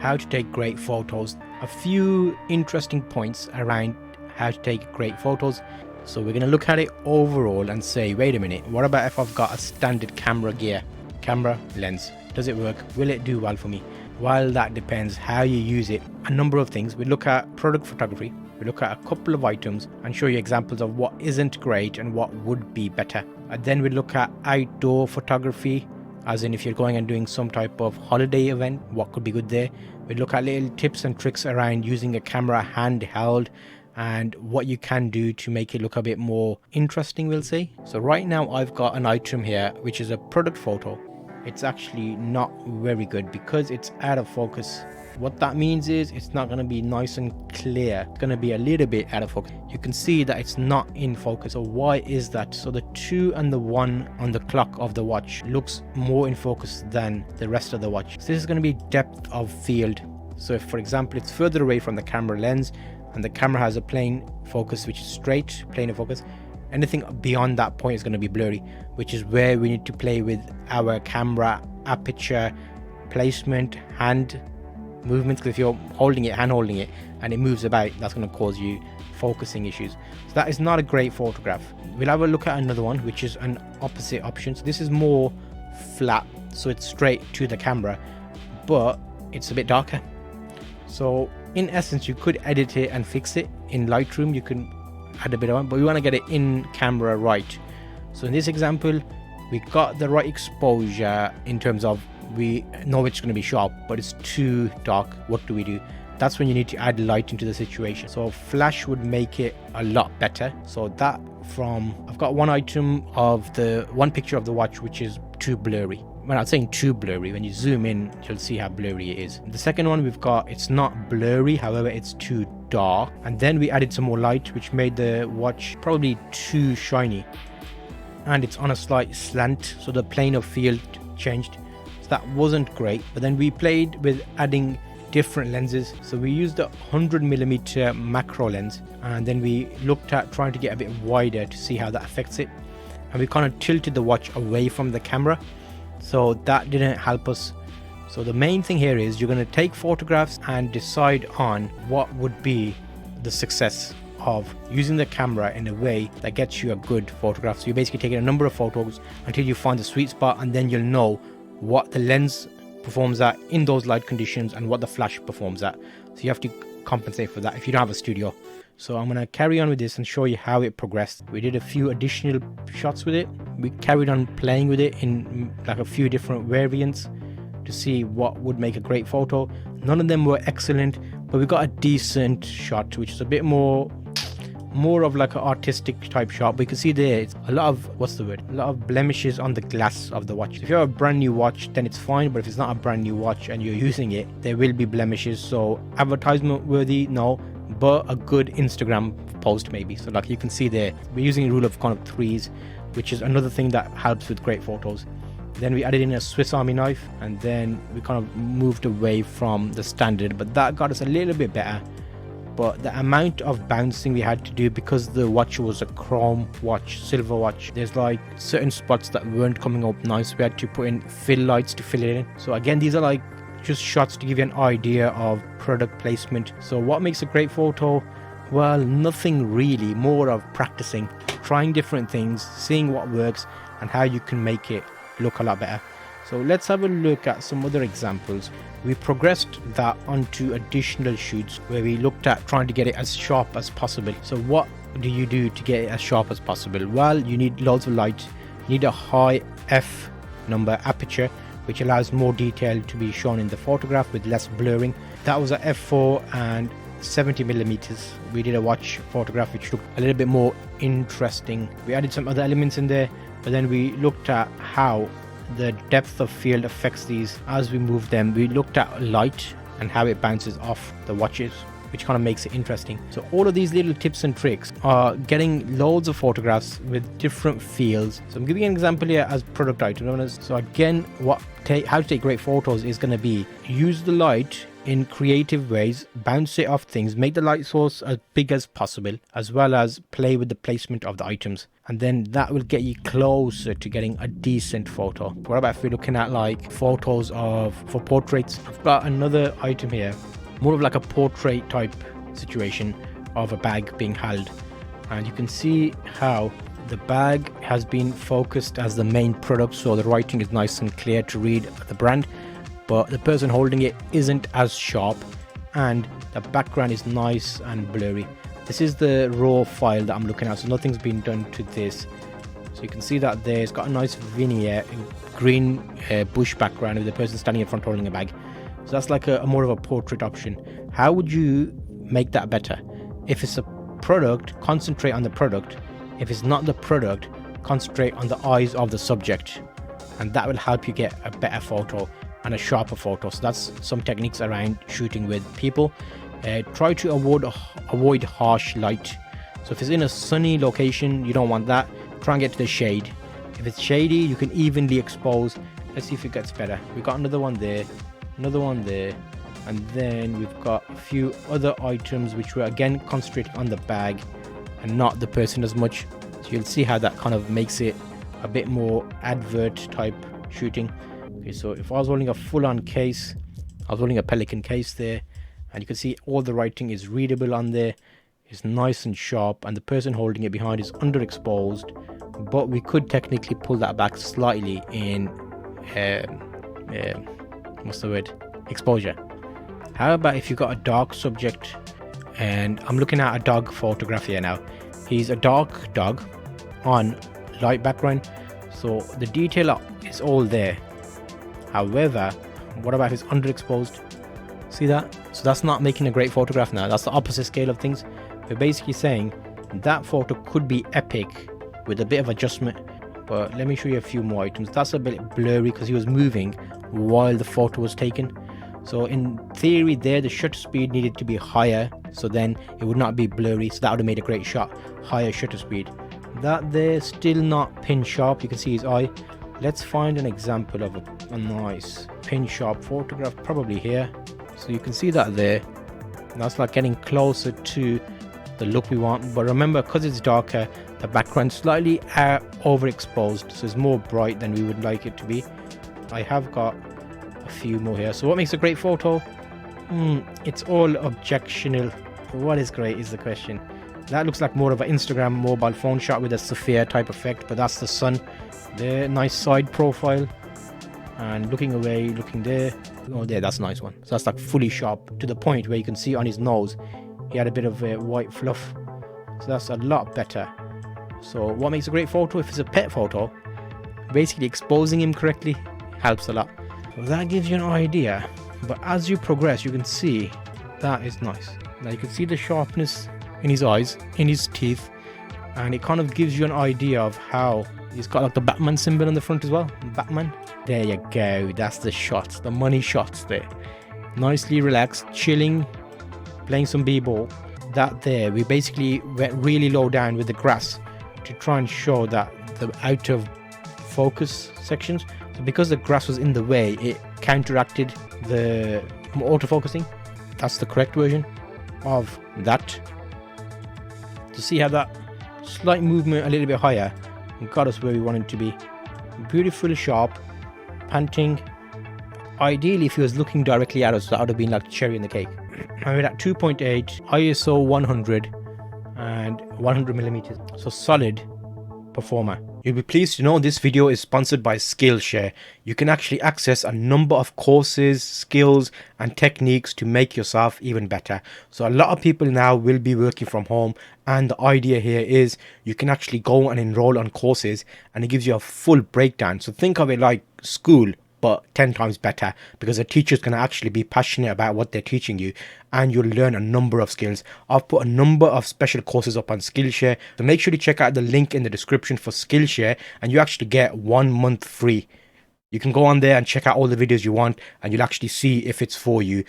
how to take great photos. A few interesting points around how to take great photos. So we're going to look at it overall and say, wait a minute, what about if I've got a standard camera gear, camera lens? Does it work? Will it do well for me? Well, that depends how you use it. A number of things. We look at product photography. We look at a couple of items and show you examples of what isn't great and what would be better. And then we look at outdoor photography, as in if you're going and doing some type of holiday event, what could be good there. We look at little tips and tricks around using a camera handheld and what you can do to make it look a bit more interesting, we'll say. So right now I've got an item here which is a product photo. It's actually not very good because it's out of focus. What that means is it's not going to be nice and clear. It's going to be a little bit out of focus. You can see that it's not in focus. So why is that? So the 2 and the 1 on the clock of the watch looks more in focus than the rest of the watch. So this is going to be depth of field. So if, for example, it's further away from the camera lens and the camera has a plane focus which is straight, plane of focus, anything beyond that point is going to be blurry, which is where we need to play with our camera aperture placement, hand movements, because if you're hand holding it and it moves about, that's going to cause you focusing issues. So that is not a great photograph. We'll have a look at another one which is an opposite option. So this is more flat, so it's straight to the camera, but it's a bit darker. So in essence, you could edit it and fix it in Lightroom. You can add a bit on, but we want to get it in camera right. So in this example, we got the right exposure in terms of we know it's going to be sharp, but it's too dark. What do we do? That's when you need to add light into the situation. So flash would make it a lot better. So that I've got one item of the one picture of the watch which is too blurry. When I'm saying too blurry, when you zoom in, you'll see how blurry it is. The second one we've got, it's not blurry, however, it's too dark. And then we added some more light, which made the watch probably too shiny. And it's on a slight slant, so the plane of field changed. That wasn't great. But then we played with adding different lenses. So we used a 100mm macro lens, and then we looked at trying to get a bit wider to see how that affects it. And we kind of tilted the watch away from the camera, so that didn't help us. So the main thing here is you're going to take photographs and decide on what would be the success of using the camera in a way that gets you a good photograph. So you're basically taking a number of photos until you find the sweet spot, and then you'll know what the lens performs at in those light conditions and what the flash performs at. So you have to compensate for that if you don't have a studio. So I'm going to carry on with this and show you how it progressed. We did a few additional shots with it. We carried on playing with it in like a few different variants to see what would make a great photo. None of them were excellent, but we got a decent shot, which is a bit more of like an artistic type shot. But you can see there it's a lot of a lot of blemishes on the glass of the watch. If you have a brand new watch, then it's fine, but if it's not a brand new watch and you're using it, there will be blemishes. So advertisement worthy, no, but a good Instagram post maybe. So like you can see there, we're using a rule of kind of threes, which is another thing that helps with great photos. Then we added in a Swiss Army knife, and then we kind of moved away from the standard, but that got us a little bit better. But the amount of bouncing we had to do, because the watch was a chrome watch, silver watch, there's like certain spots that weren't coming up nice. We had to put in fill lights to fill it in. So again, these are like just shots to give you an idea of product placement. So what makes a great photo? Well, nothing really, more of practicing, trying different things, seeing what works and how you can make it look a lot better. So let's have a look at some other examples. We progressed that onto additional shoots where we looked at trying to get it as sharp as possible. So what do you do to get it as sharp as possible? Well, you need loads of light. You need a high f number aperture, which allows more detail to be shown in the photograph with less blurring. That was a f4 and 70mm. We did a watch photograph which looked a little bit more interesting. We added some other elements in there, but then we looked at how the depth of field affects these as we move them. We looked at light and how it bounces off the watches, which kind of makes it interesting. So all of these little tips and tricks are getting loads of photographs with different fields. So I'm giving an example here as product items. So again, how to take great photos is going to be use the light in creative ways, bounce it off things, make the light source as big as possible, as well as play with the placement of the items. And then that will get you closer to getting a decent photo. What about if we're looking at like photos for portraits? I've got another item here, more of like a portrait type situation of a bag being held. And you can see how the bag has been focused as the main product, so the writing is nice and clear to read the brand, but the person holding it isn't as sharp and the background is nice and blurry. This is the raw file that I'm looking at, so nothing's been done to this. So you can see that there, it's got a nice vignette, green bush background with the person standing in front holding a bag. So that's like a more of a portrait option. How would you make that better? If it's a product, concentrate on the product. If it's not the product, concentrate on the eyes of the subject, and that will help you get a better photo and a sharper photo. So that's some techniques around shooting with people. Try to avoid harsh light. So if it's in a sunny location, you don't want that. Try and get to the shade. If it's shady, you can evenly expose. Let's see if it gets better. We've got another one there, another one there, and then we've got a few other items which were again concentrating on the bag and not the person as much. So you'll see how that kind of makes it a bit more advert type shooting. Okay, so if I was holding a full-on case, I was holding a Pelican case there, and you can see all the writing is readable on there. It's nice and sharp, and the person holding it behind is underexposed, but we could technically pull that back slightly in what's the word, exposure. How about if you got a dark subject, and I'm looking at a dog photograph here now. He's a dark dog on light background, so the detail is all there. However, what about if it's underexposed? See that? So that's not making a great photograph now. That's the opposite scale of things. We're basically saying that photo could be epic with a bit of adjustment. But let me show you a few more items. That's a bit blurry because he was moving while the photo was taken. So in theory there, the shutter speed needed to be higher, so then it would not be blurry. So that would have made a great shot. Higher shutter speed. That there, still not pin sharp. You can see his eye. Let's find an example of a nice pin sharp photograph, probably here. So you can see that there. That's like getting closer to the look we want. But remember, because it's darker, the background slightly overexposed, so it's more bright than we would like it to be. I have got a few more here. So what makes a great photo? It's all objectional. What is great is the question. That looks like more of an Instagram mobile phone shot with a Sophia type effect, but that's the sun. There, nice side profile, and looking away, looking there. Oh, there, that's a nice one. So that's like fully sharp to the point where you can see on his nose he had a bit of white fluff. So that's a lot better. So what makes a great photo? If it's a pet photo, basically exposing him correctly helps a lot. So that gives you an idea, but as you progress you can see that is nice. Now you can see the sharpness in his eyes, in his teeth, and it kind of gives you an idea of how he's got like the Batman symbol on the front as well. Batman. There you go. That's the shots, the money shots there. Nicely relaxed, chilling, playing some b-ball. That there, we basically went really low down with the grass to try and show that the out of focus sections. So because the grass was in the way, it counteracted the autofocusing. That's the correct version of that. To see how that slight movement a little bit higher got us where we wanted to be. Beautifully sharp, panting. Ideally, if he was looking directly at us, that would have been like cherry in the cake. I mean, at 2.8, ISO 100 and 100 millimeters. So solid performer. You'll be pleased to know this video is sponsored by Skillshare. You can actually access a number of courses, skills and techniques to make yourself even better. So a lot of people now will be working from home, and the idea here is you can actually go and enroll on courses and it gives you a full breakdown. So think of it like school, but 10 times better, because the teacher's going to actually be passionate about what they're teaching you, and you'll learn a number of skills. I've put a number of special courses up on Skillshare, so make sure to check out the link in the description for Skillshare, and you actually get 1 month free. You can go on there and check out all the videos you want, and you'll actually see if it's for you.